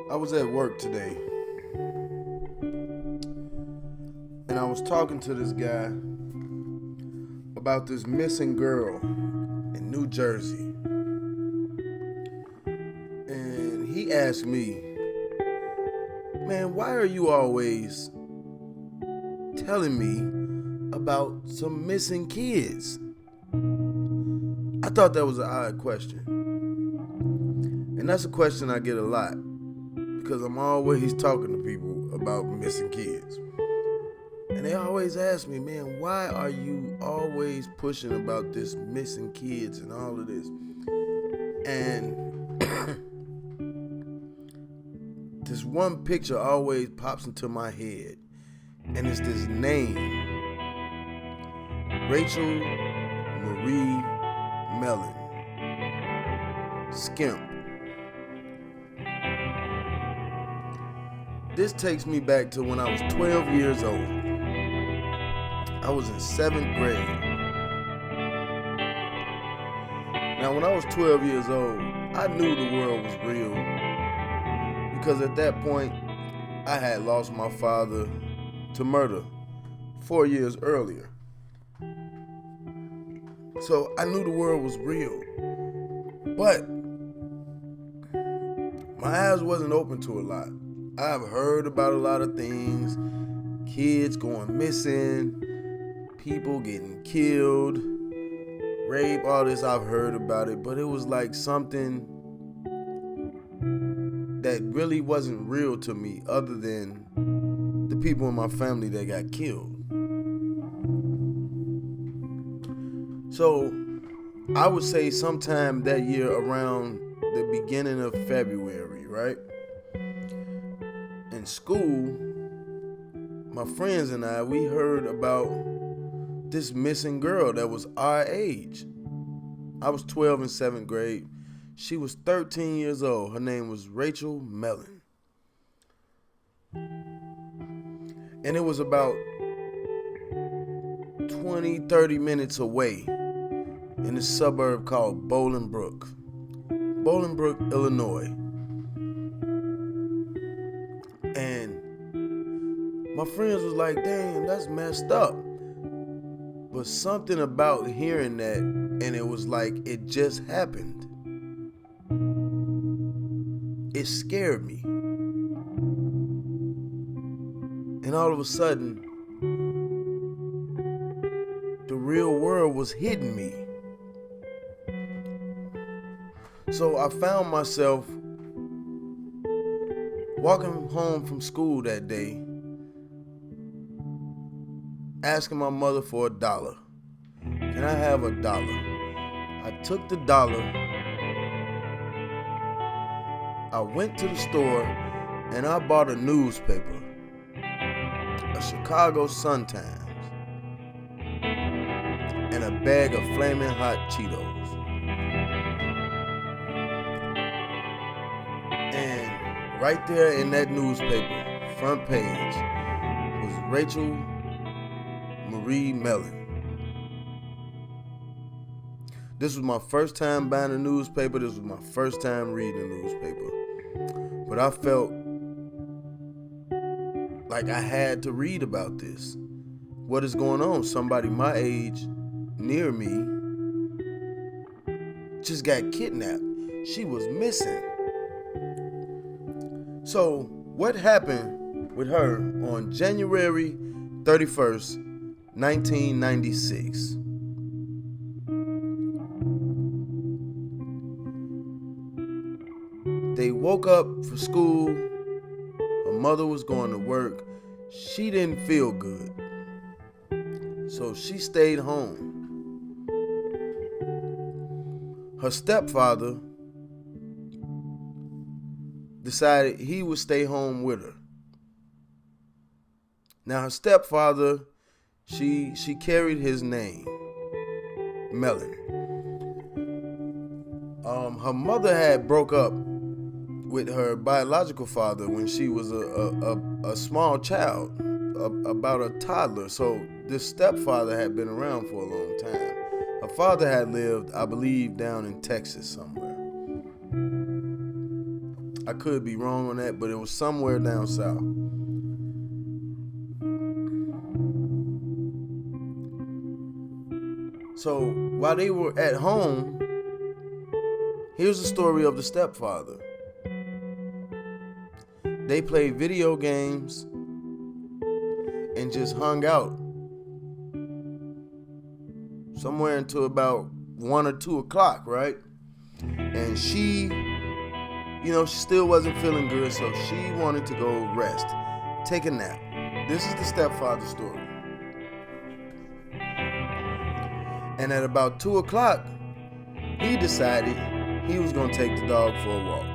I was at work today and I was talking to this guy about this missing girl in New Jersey. And he asked me, man, why are you always telling me about some missing kids? I thought that was an odd question. And that's a question I get a lot because I'm always talking to people about missing kids. And they always ask me, man, why are you always pushing about this missing kids and all of this? And this one picture always pops into my head, and it's this name, Rachel Marie Mellon, Skemp. This takes me back to when I was 12 years old. I was in 7th grade. Now, when I was 12 years old, I knew the world was real because at that point, I had lost my father to murder 4 years earlier. So I knew the world was real, but my eyes wasn't open to a lot. I've heard about a lot of things, kids going missing, people getting killed, rape, all this. I've heard about it, but it was like something that really wasn't real to me other than the people in my family that got killed. So I would say sometime that year around the beginning of February, right? In school, my friends and I, we heard about this missing girl that was our age. I was 12 in 7th grade. She was 13 years old. Her name was Rachel Mellon. And it was about 20, 30 minutes away in a suburb called Bolingbrook, Illinois. And my friends was like, damn, that's messed up. But something about hearing that, and it was like it just happened, it scared me. And all of a sudden, the real world was hitting me. So I found myself walking home from school that day, asking my mother for $1. Can I have $1? I took the dollar, I went to the store, and I bought a newspaper, a Chicago Sun-Times, and a bag of Flamin' Hot Cheetos. And right there in that newspaper, front page, was Rachel Marie Mellon. This was my first time buying a newspaper. This was my first time reading a newspaper. But I felt like I had to read about this. What is going on? Somebody my age, near me, just got kidnapped. She was missing. So what happened with her on January 31st, 1996? They woke up for school. Her mother was going to work. She didn't feel good, so she stayed home. Her stepfather decided he would stay home with her. Now her stepfather, she carried his name, Mellon. Her mother had broke up with her biological father when she was a small child, about a toddler. So this stepfather had been around for a long time. Her father had lived, I believe, down in Texas somewhere. I could be wrong on that, but it was somewhere down south. So while they were at home, here's the story of the stepfather. They played video games and just hung out somewhere until about 1 or 2 o'clock, right? And she still wasn't feeling good, so she wanted to go rest, take a nap. This is the stepfather story. And at about 2 o'clock, he decided he was going to take the dog for a walk.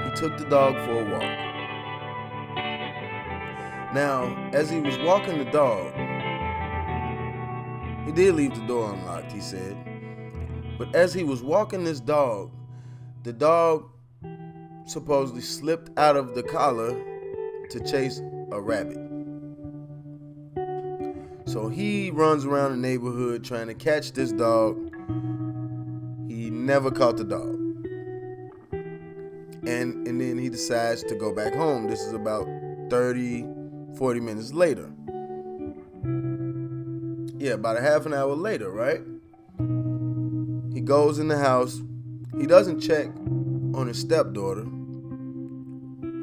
He took the dog for a walk. Now, as he was walking the dog, he did leave the door unlocked, he said. But as he was walking this dog, the dog supposedly slipped out of the collar to chase a rabbit. So he runs around the neighborhood trying to catch this dog. He never caught the dog. And then he decides to go back home. This is about 30, 40 minutes later. Yeah, about a half an hour later, right? He goes in the house. He doesn't check on his stepdaughter.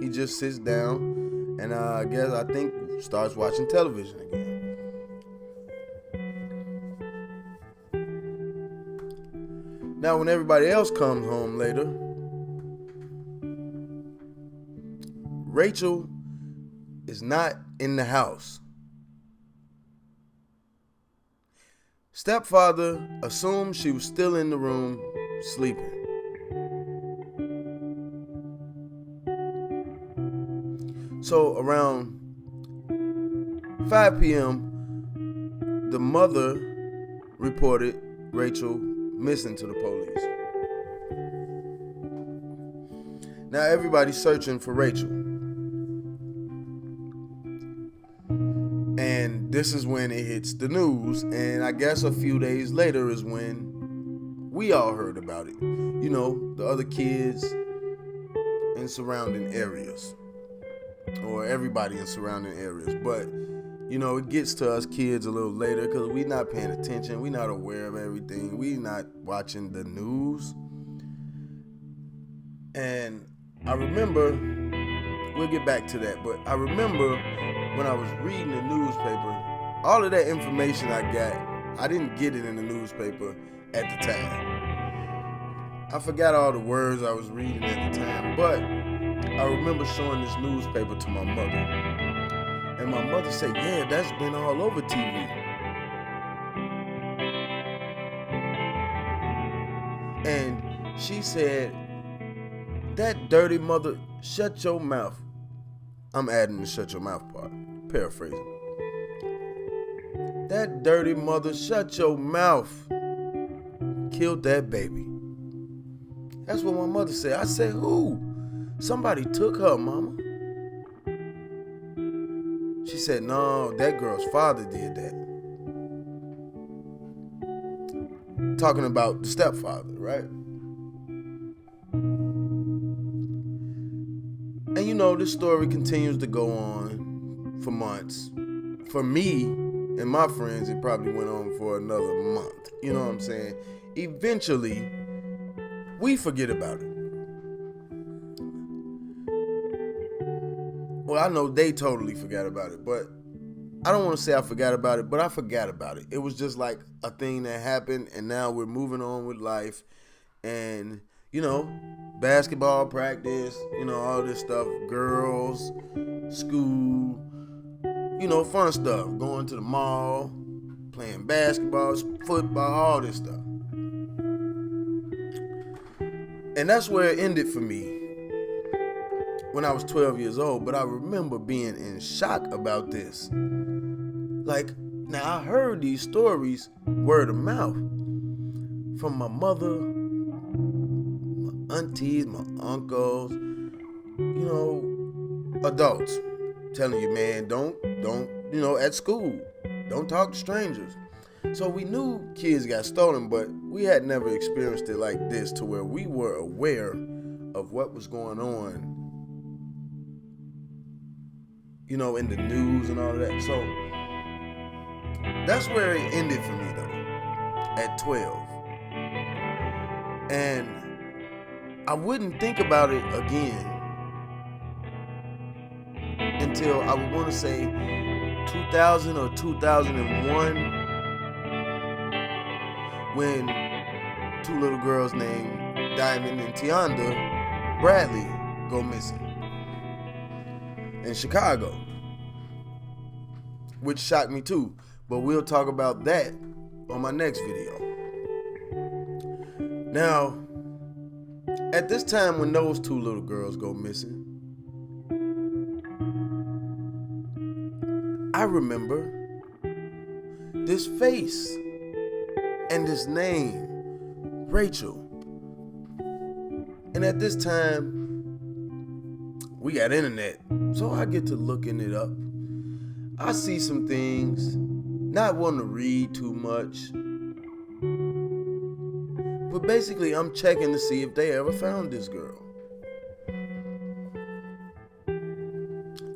He just sits down and I think starts watching television again. Now, when everybody else comes home later, Rachel is not in the house. Stepfather assumed she was still in the room sleeping. So around 5 p.m., the mother reported Rachel missing to the police. Now everybody's searching for Rachel. And this is when it hits the news, and I guess a few days later is when we all heard about it. You know, the other kids in surrounding areas, or everybody in surrounding areas. But, you know, it gets to us kids a little later because we're not paying attention. We're not aware of everything. We're not watching the news. And I remember, we'll get back to that, but I remember when I was reading the newspaper, all of that information I got, I didn't get it in the newspaper at the time. I forgot all the words I was reading at the time, but I remember showing this newspaper to my mother. And my mother said, yeah, that's been all over TV. And she said, that dirty mother, shut your mouth. I'm adding the shut your mouth part, paraphrasing. That dirty mother, shut your mouth. Killed that baby. That's what my mother said. I said, who? Somebody took her, mama. She said, no, that girl's father did that. Talking about the stepfather, right? And you know, this story continues to go on for months. For me and my friends, it probably went on for another month. You know what I'm saying? Eventually, we forget about it. Well, I know they totally forgot about it, but I don't want to say I forgot about it, but I forgot about it. It was just like a thing that happened, and now we're moving on with life. And, you know, basketball practice, you know, all this stuff, girls, school, you know, fun stuff, going to the mall, playing basketball, football, all this stuff. And that's where it ended for me when I was 12 years old. But I remember being in shock about this. Like, now I heard these stories word of mouth from my mother, my aunties, my uncles, you know, adults telling you, man, don't, you know, at school, don't talk to strangers. So we knew kids got stolen, but we had never experienced it like this, to where we were aware of what was going on, in the news and all of that. So that's where it ended for me though, at 12. And I wouldn't think about it again until I would want to say 2000 or 2001, when two little girls named Diamond and Tianda Bradley go missing in Chicago, which shocked me too, but we'll talk about that on my next video. Now, at this time when those two little girls go missing, I remember this face and this name, Rachel. And at this time, we got internet, so I get to looking it up. I see some things, not wanting to read too much, but basically I'm checking to see if they ever found this girl.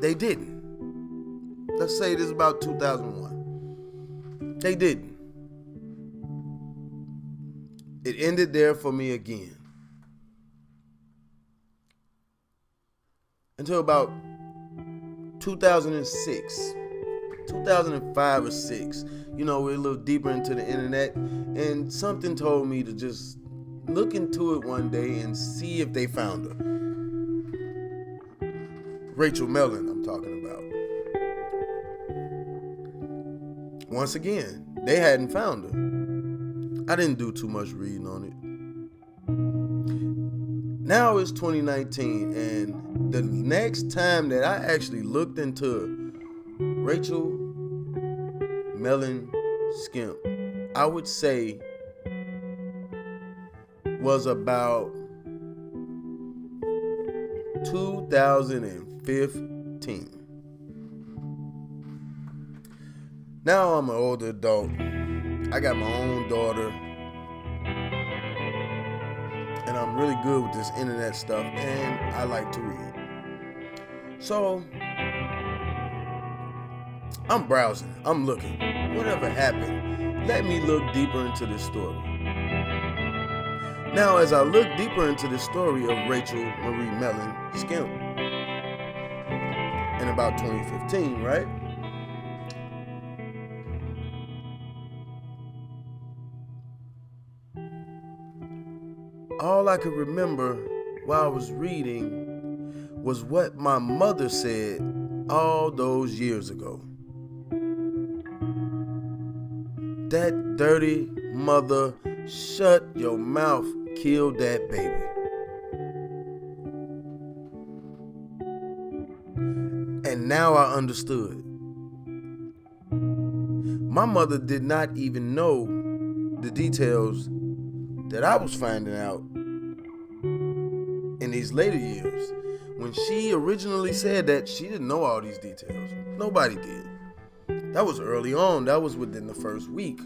They didn't. Let's say this is about 2001. They didn't. It ended there for me again. Until about 2006, 2005 or 6. We're a little deeper into the internet, and something told me to just look into it one day and see if they found her. Rachel Mellon, I'm talking about. Once again, they hadn't found her. I didn't do too much reading on it. Now it's 2019, and the next time that I actually looked into Rachel Mellon Skemp, I would say was about 2015. Now I'm an older adult. I got my own daughter, and I'm really good with this internet stuff, and I like to read. So I'm browsing, I'm looking. Whatever happened, let me look deeper into this story. Now, as I look deeper into the story of Rachel Marie Mellon Skemp in about 2015, right? All I could remember while I was reading was what my mother said all those years ago. That dirty mother, shut your mouth, killed that baby. And now I understood. My mother did not even know the details that I was finding out in these later years. When she originally said that, she didn't know all these details. Nobody did. That was early on. That was within the first week.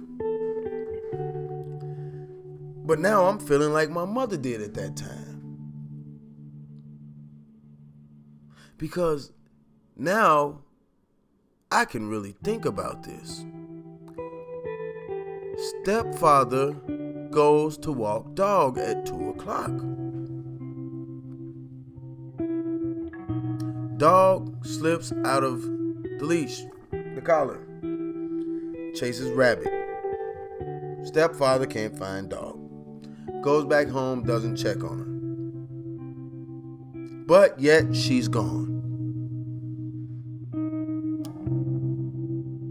But now I'm feeling like my mother did at that time. Because now I can really think about this. Stepfather goes to walk dog at 2 o'clock. Dog slips out of the leash, the collar, chases rabbit. Stepfather can't find dog. Goes back home, doesn't check on her. But yet she's gone.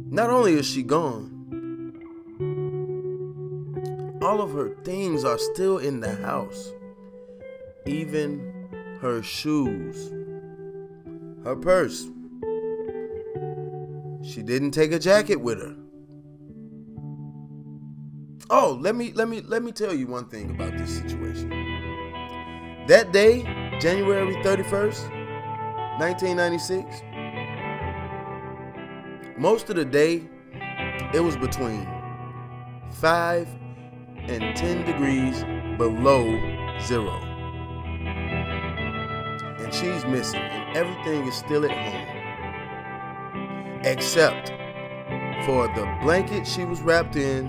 Not only is she gone, all of her things are still in the house. Even her shoes. Her purse. She didn't take a jacket with her. Oh, let me tell you one thing about this situation. That day, January 31st, 1996, most of the day, it was between 5 and 10 degrees below zero. and she's missing, and everything is still at home except for the blanket she was wrapped in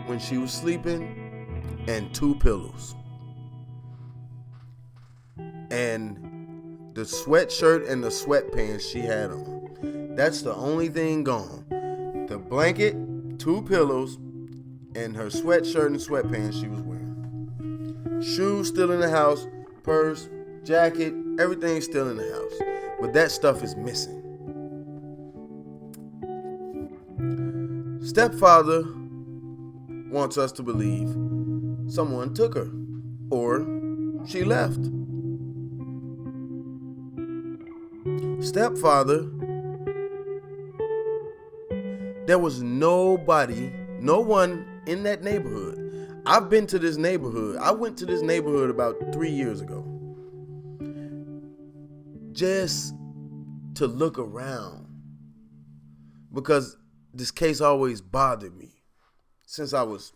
when she was sleeping and 2 pillows. And the sweatshirt and the sweatpants she had on. That's the only thing gone. The blanket, 2 pillows, and her sweatshirt and sweatpants she was wearing. Shoes still in the house, purse, jacket, everything's still in the house. But that stuff is missing. Stepfather wants us to believe someone took her or she left. Stepfather, there was no one in that neighborhood. I've been to this neighborhood. I went to this neighborhood about 3 years ago just to look around because this case always bothered me since I was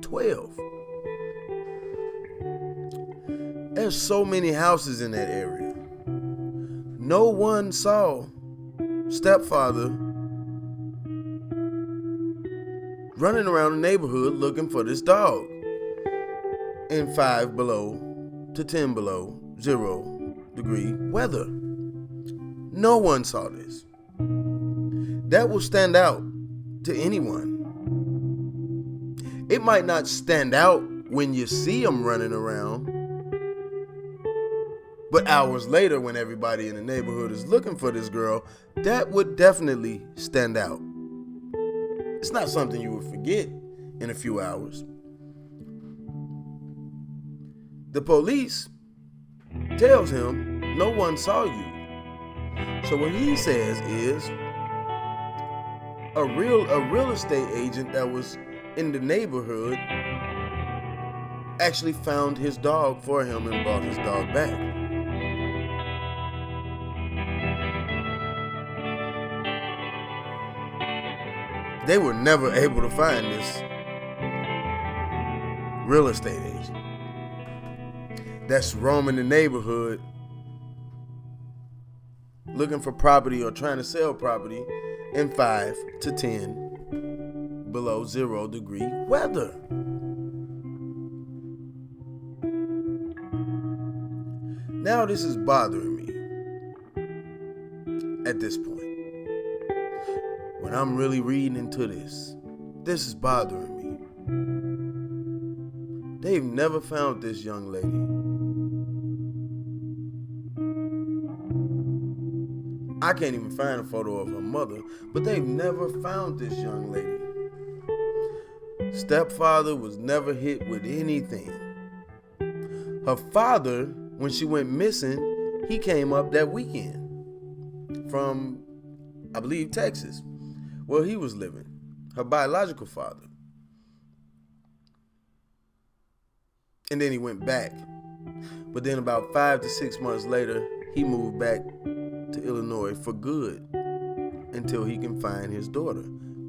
12. There's so many houses in that area. No one saw stepfather running around the neighborhood looking for this dog in 5 below to 10 below 0 degree weather. No one saw this. That will stand out to anyone. It might not stand out when you see them running around, but hours later when everybody in the neighborhood is looking for this girl, that would definitely stand out. It's not something you would forget in a few hours. The police tells him no one saw you. So what he says is a real estate agent that was in the neighborhood actually found his dog for him and brought his dog back. They were never able to find this real estate agent that's roaming the neighborhood looking for property or trying to sell property in 5 to 10 below 0 degree weather. Now this is bothering me at this point. When I'm really reading into this is bothering me. They've never found this young lady. I can't even find a photo of her mother, but they've never found this young lady. Stepfather was never hit with anything. Her father, when she went missing, he came up that weekend from, I believe, Texas, where he was living, her biological father. And then he went back. But then about 5 to 6 months later, he moved back to Illinois for good until he can find his daughter,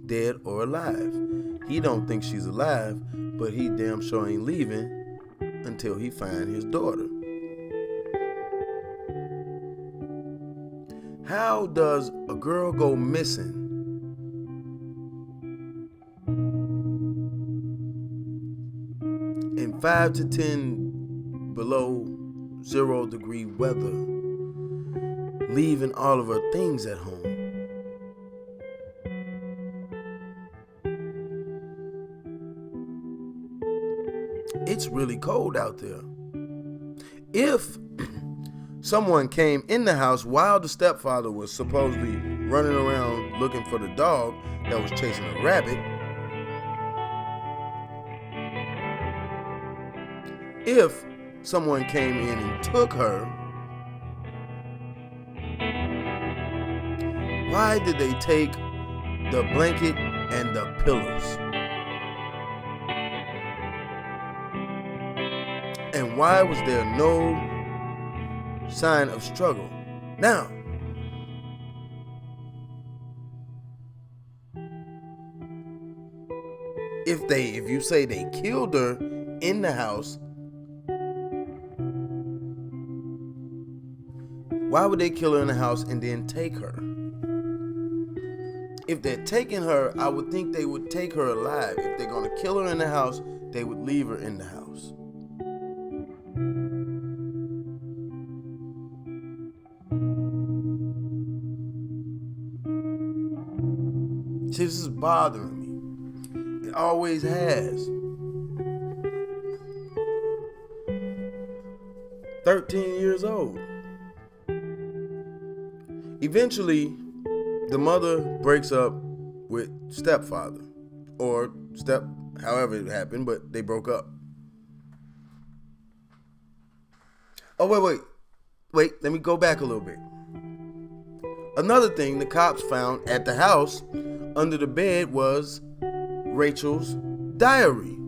dead or alive. He don't think she's alive, but he damn sure ain't leaving until he find his daughter. How does a girl go missing in 5 to 10 below 0 degree weather, leaving all of her things at home? It's really cold out there. If someone came in the house while the stepfather was supposedly running around looking for the dog that was chasing a rabbit, if someone came in and took her, why did they take the blanket and the pillows? And why was there no sign of struggle? Now, if you say they killed her in the house, Why would they kill her in the house and then take her? If they're taking her, I would think they would take her alive. If they're going to kill her in the house, they would leave her in the house. See, this is bothering me. It always has. 13 years old. Eventually, the mother breaks up with stepfather. Or however it happened, but they broke up. Oh, wait, let me go back a little bit. Another thing the cops found at the house under the bed was Rachel's diary.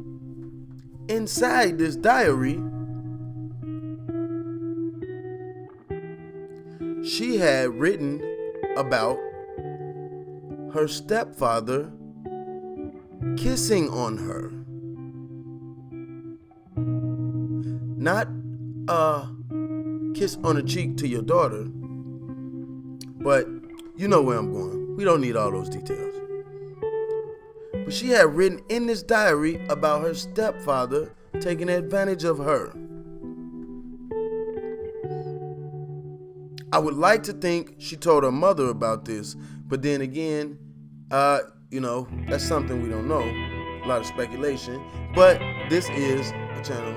Inside this diary, she had written about her stepfather kissing on her. Not a kiss on the cheek to your daughter, but you know where I'm going. We don't need all those details. But she had written in this diary about her stepfather taking advantage of her. I would like to think she told her mother about this, but then again, that's something we don't know. A lot of speculation. But this is a channel.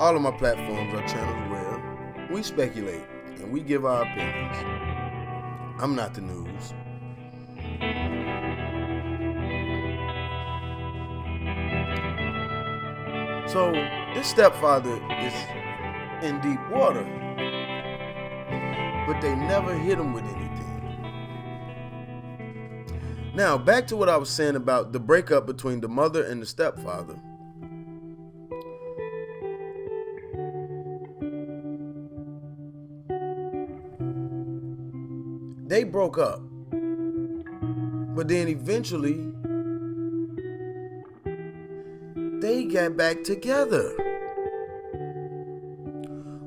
All of my platforms are channels where we speculate and we give our opinions. I'm not the news. So this stepfather is in deep water, but they never hit him with anything. Now, back to what I was saying about the breakup between the mother and the stepfather. They broke up, but then eventually they got back together.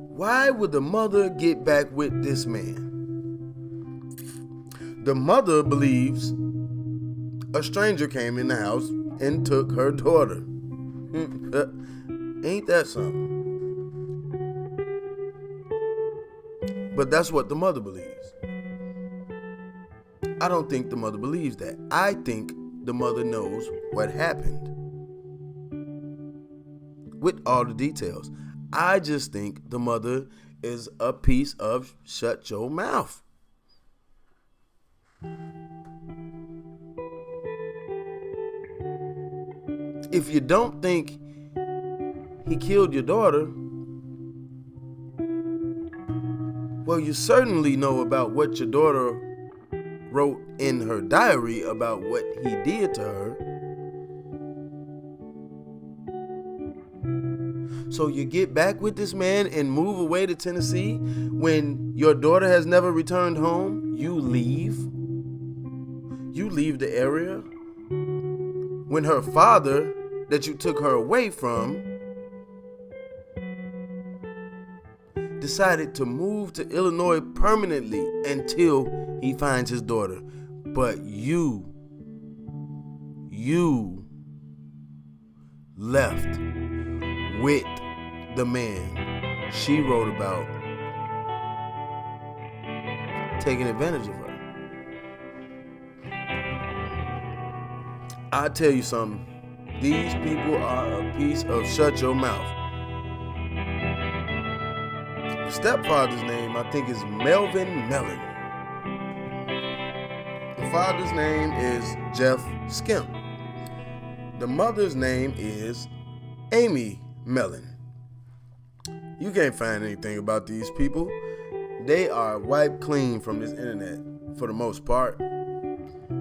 Why would the mother get back with this man? The mother believes a stranger came in the house and took her daughter. Ain't that something? But that's what the mother believes. I don't think the mother believes that. I think the mother knows what happened with all the details. I just think the mother is a piece of shut your mouth. If you don't think he killed your daughter, well, you certainly know about what your daughter wrote in her diary about what he did to her. So you get back with this man and move away to Tennessee when your daughter has never returned home. You leave the area when her father that you took her away from decided to move to Illinois permanently until he finds his daughter. But you left with the man she wrote about taking advantage of her. I tell you something, these people are a piece of shut your mouth. The stepfather's name, I think, is Mellon. The father's name is Jeff Skemp. The mother's name is Amy Mellon. You can't find anything about these people. They are wiped clean from this internet for the most part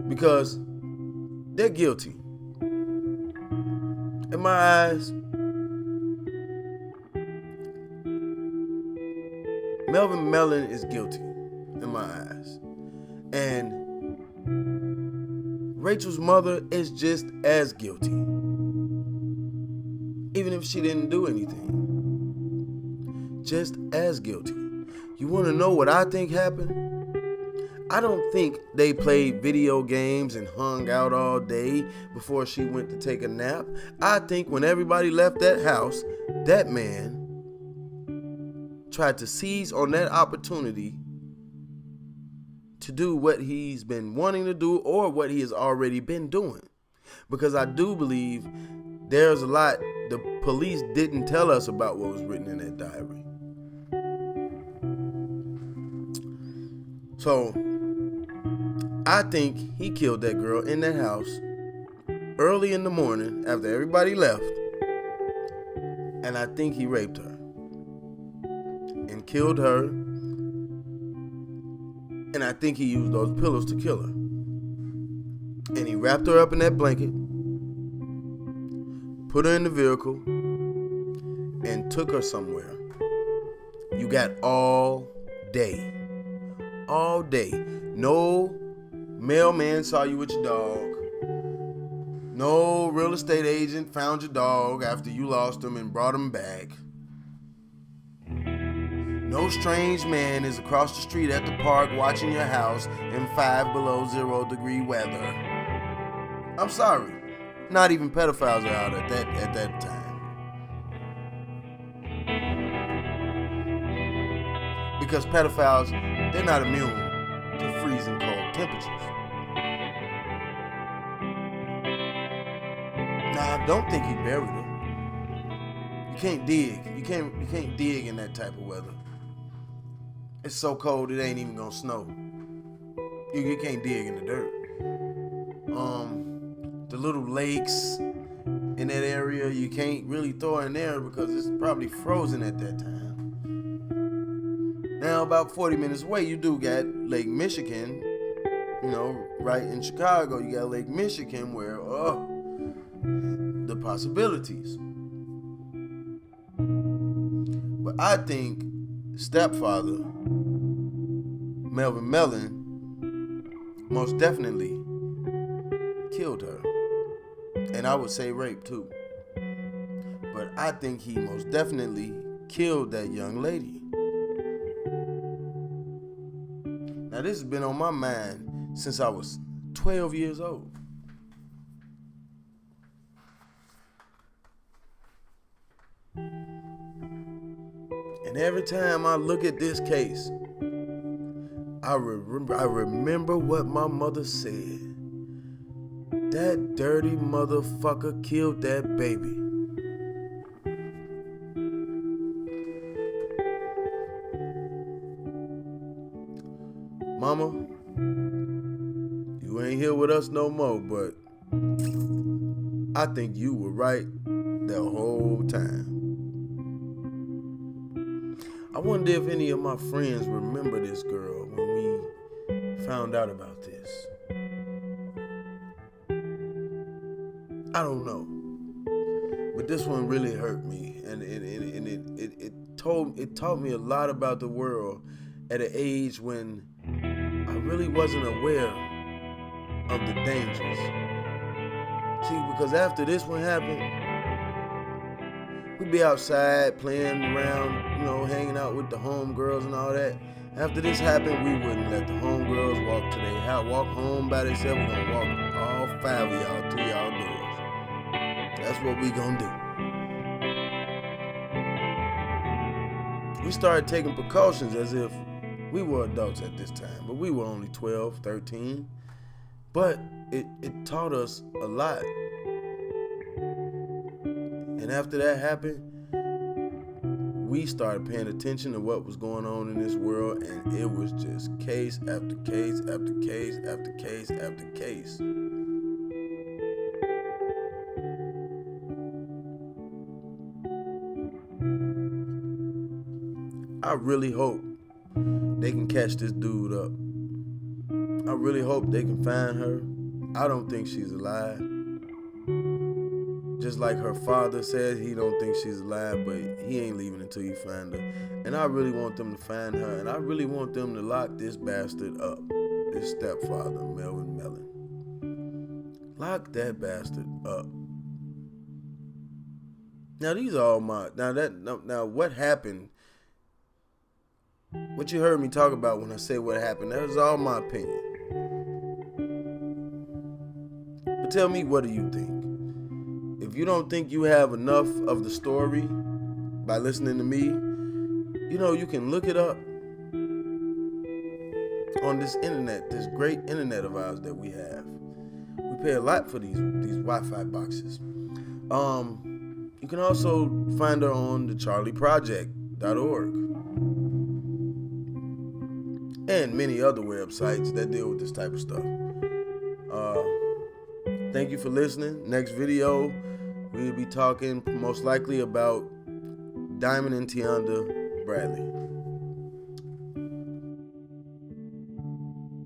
because they're guilty. In my eyes, Mellon is guilty in my eyes. And Rachel's mother is just as guilty, even if she didn't do anything. Just as guilty. You want to know what I think happened? I don't think they played video games and hung out all day before she went to take a nap. I think when everybody left that house, that man tried to seize on that opportunity to do what he's been wanting to do or what he has already been doing. Because I do believe there's a lot the police didn't tell us about what was written in that diary. So I think he killed that girl in that house early in the morning after everybody left. And I think he raped her and killed her. And I think he used those pillows to kill her. And he wrapped her up in that blanket, put her in the vehicle, and took her somewhere. You got all day. All day. No mailman saw you with your dog. No real estate agent found your dog after you lost him and brought him back. No strange man is across the street at the park watching your house in 5 below 0 degree weather. I'm sorry. Not even pedophiles are out at that time. Because pedophiles, they're not immune to freezing cold temperatures. Nah, I don't think he buried her. You can't dig. You can't dig in that type of weather. It's so cold it ain't even gonna snow. You can't dig in the dirt. The little lakes in that area, you can't really throw in there because it's probably frozen at that time. Now, about 40 minutes away, you do got Lake Michigan, right in Chicago. You got Lake Michigan where, the possibilities. But I think stepfather, Melvin Mellon, most definitely killed her. And I would say rape too. But I think he most definitely killed that young lady. Now this has been on my mind since I was 12 years old. And every time I look at this case, I remember what my mother said. That dirty motherfucker killed that baby. Mama, you ain't here with us no more, but I think you were right the whole time. I wonder if any of my friends remember this girl when we found out about this. I don't know, but this one really hurt me, and it taught me a lot about the world at an age when I really wasn't aware of the dangers. See, because after this one happened, we'd be outside playing around, hanging out with the homegirls and all that. After this happened, we wouldn't let the homegirls walk to their house, walk home by themselves. We're gonna walk all 5 of y'all to y'all doors. That's what we gonna do. We started taking precautions as if we were adults at this time, but we were only 12, 13. But it taught us a lot. And after that happened, we started paying attention to what was going on in this world, and it was just case after case after case after case after case. I really hope they can catch this dude up. I really hope they can find her. I don't think she's alive. Just like her father said, he don't think she's alive, but he ain't leaving until you find her. And I really want them to find her, and I really want them to lock this bastard up. This stepfather, Melvin Mellon. Lock that bastard up. Now these are all my now what happened what you heard me talk about when I say what happened, that was all my opinion. But tell me, what do you think? If you don't think you have enough of the story by listening to me, you can look it up on this internet, this great internet of ours that we have. We pay a lot for these Wi-Fi boxes. You can also find her on the charlieproject.org and many other websites that deal with this type of stuff. Thank you for listening. Next video, we'll be talking most likely about Diamond and Tianda Bradley.